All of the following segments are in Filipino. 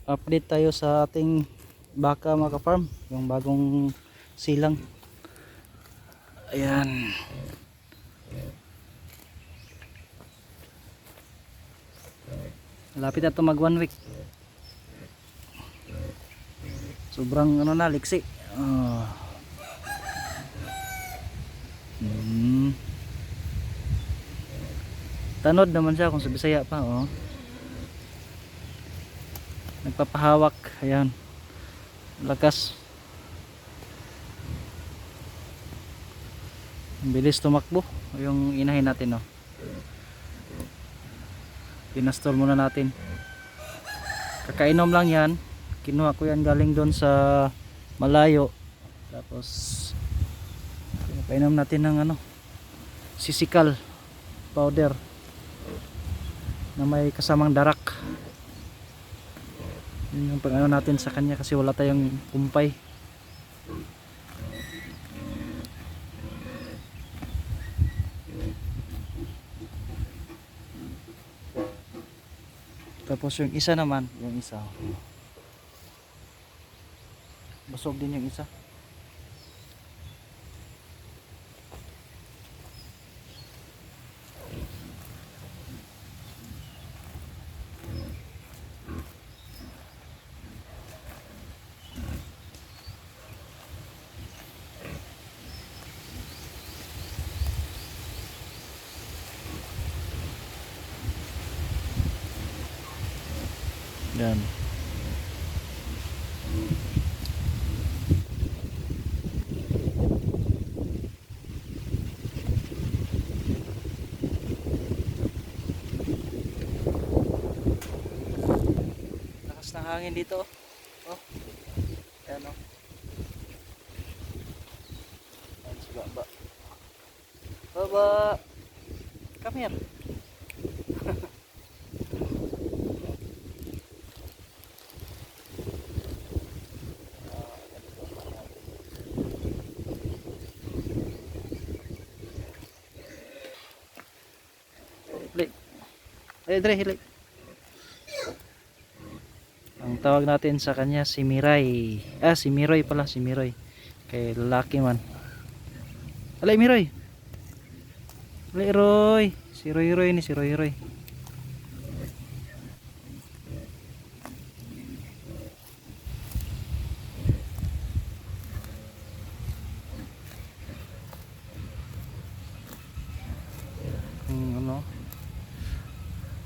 Update tayo sa ating baka mga ka-farm, yung bagong silang. Ayan, malapit na ito mag 1 week. Sobrang ano na, liksi. Tanod naman siya kung sa Bisaya pa, oh. Nagpapahawak, ayan, lakas. Ang bilis tumakbo yung inahin natin, oh. Pinastol muna natin. Kakainom lang yan, kinuha ko yan galing doon sa malayo. Tapos pinapainom natin ng ano, sisikal powder na may kasamang darak. Yun yung pag-ano natin sa kanya kasi wala tayong kumpay. Tapos yung isa naman, yung isa busog din yung isa. Yan. Lakas ng hangin dito. Oh. Yan, oh. Yan si Baba. Baba. Come here. Hili. Ay, Dre, hili. Ang tawag natin sa kanya si Miray. Si Miroy pala, si Miroy. Kay lalaki man. Alay, Miroy. Alay, Roy. Si Roy Roy ni, si Roy Roy. Ano?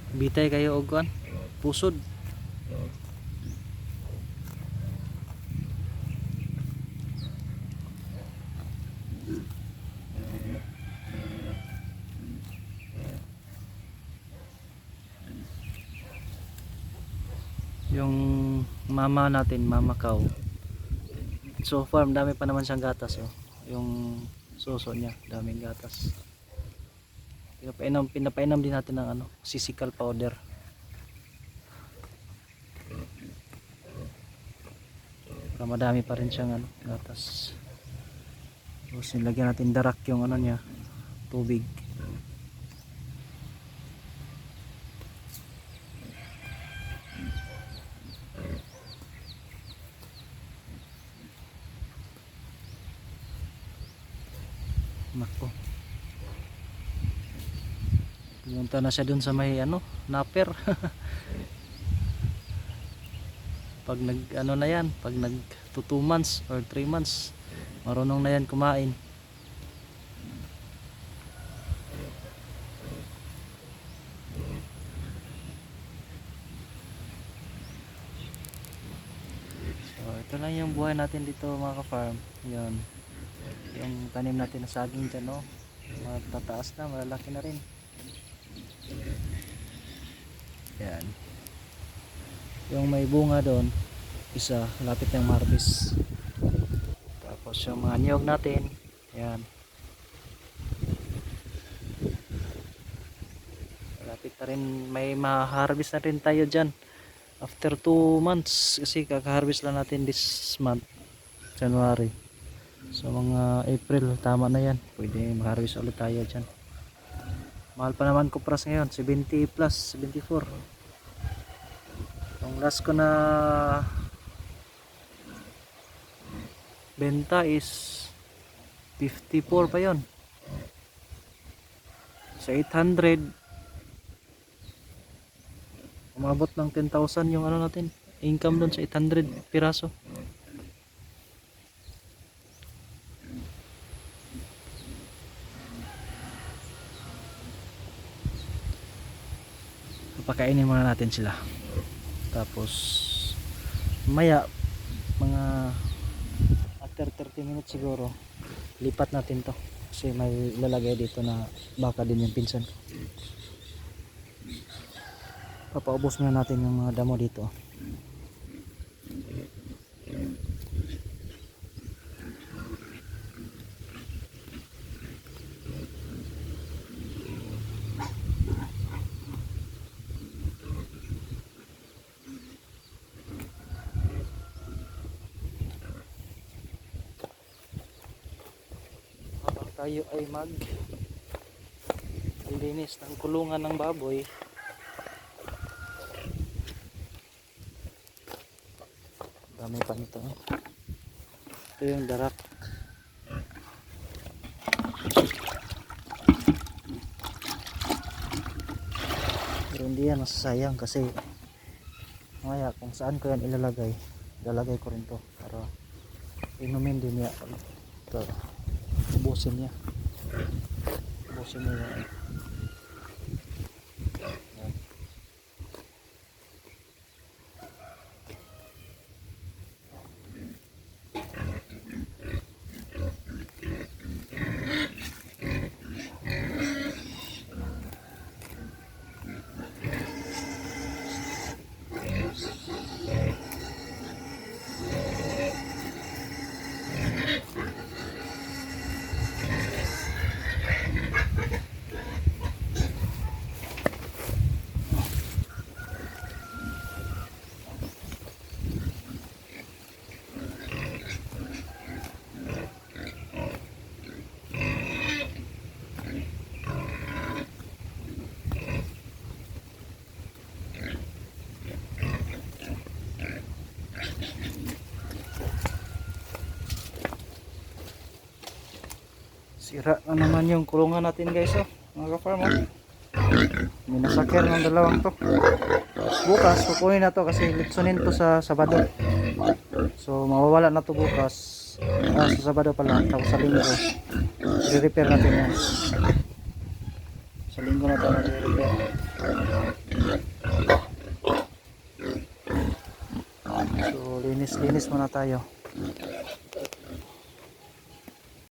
Bitay kayo og kuan, pusod. Yung mama natin, mama cow, so far dami pa naman siyang gatas, oh. Yung suso niya, daming gatas. Pinapainom din natin ng ano, sisikal powder para madami pa rin siyang ano, gatas. Tapos nilagyan natin darak yung ano niya, tubig. Nako, pumunta na siya dun sa may ano, napper. Pag nag ano na yan, pag nag 2 months or 3 months, marunong na yan kumain. So ito lang yung buhay natin dito mga ka-farm. Yan, yung tanim natin na saging dyan, no? Matataas na, malalaki na rin. Yan, yung may bunga doon, isa lapit ng harvest. Tapos yung mga niyog natin, yan, lapit na rin, may ma-harvest na rin tayo dyan after 2 months kasi kaka-harvest lang natin this month, January. So mga April, tama na yan, pwede mag-harvest ulit tayo dyan. Mahal pa naman kupras ngayon, 70 plus, 74. Yung last ko na benta is 54 pa yon. Sa 800 umabot ng 10,000 yung ano natin income doon sa 800 piraso. Pakainin muna natin sila, tapos maya mga after 30 minutes siguro lipat natin to kasi may lalagay dito na baka din yung pinsan ko. Papaubos muna natin yung mga damo dito. Habang tayo ay linis ng kulungan ng baboy, dami pa nito. Ito yung darak. Pero hindi yan masasayang kasi mamaya kung saan ko yan ilalagay ko rin to para inumin din niya. Ito, ubusin niya yan. Sira na naman yung kulungan natin guys, oh, mga ka-farm, oh. May nasakir ng dalawang to. Bukas kukunin na to kasi litsunin to sa Sabado. So mawawala na to bukas. Sa Sabado pala, tapos sa Linggo i-repair natin yan. Sa Linggo na to i-repair. So linis muna tayo.